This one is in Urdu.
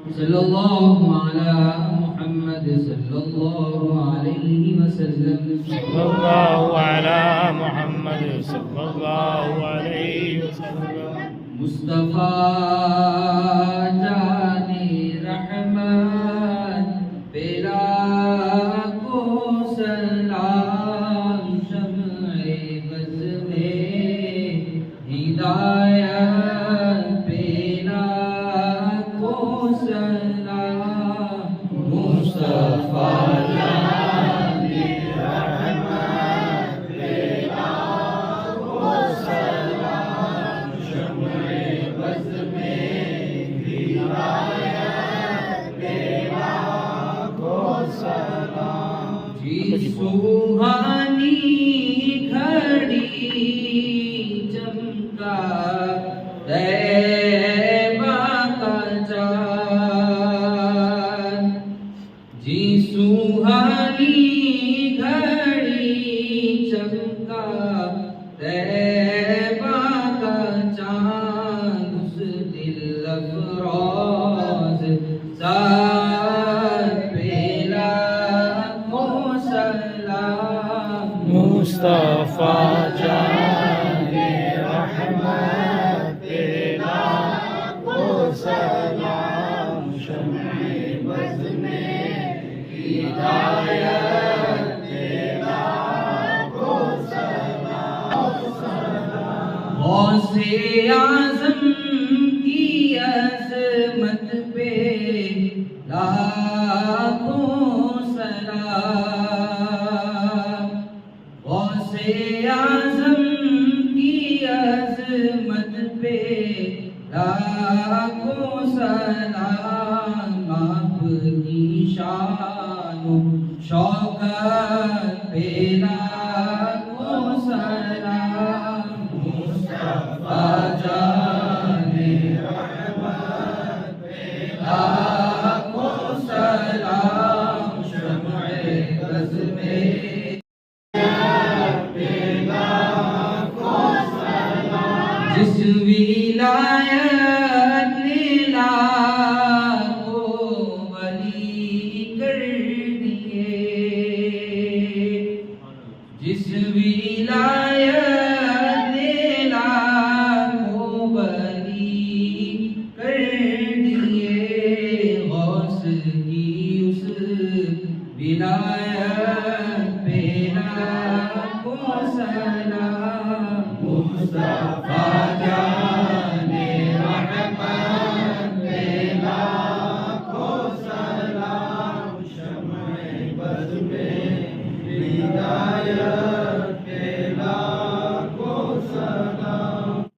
صلی اللہ علی محمد صلی اللہ علیہ وسلم صلی اللہ علی محمد صلی اللہ علیہ وسلم مصطفیٰ جان رحمت پیلا کو سلام شمع بز میں ہدایت پیلا کو سلام مصطفیٰ جان رحمت پیلا کو سلام شمع بز میں ہدایت پیلا کو سلام جی سوہانی گھڑی چمکا طیبہ کا چاند جی سوہانی گھڑی چمکا طیبہ کا چاند اس دل افروز ساتھ پیلا کو سلام مصطفیٰ جان رحمت پیلا کو سلام شمع بز میں ہدایت پیلا کو سلام غوث اعظم کی عظمت پہ لاکھوں سلام غوث اعظم کی عظمت پہ لاکھوں سلام آپ کی شان و شوکت پہ لاکھوں سلام مصطفیٰ جان رحمت پہ لاکھوں سلام شمع بز میں جس ولایت نے لاکھوں ولی کر دیے جس ولایت نے لاکھوں ولی کر دیے غوث کی اس ولایت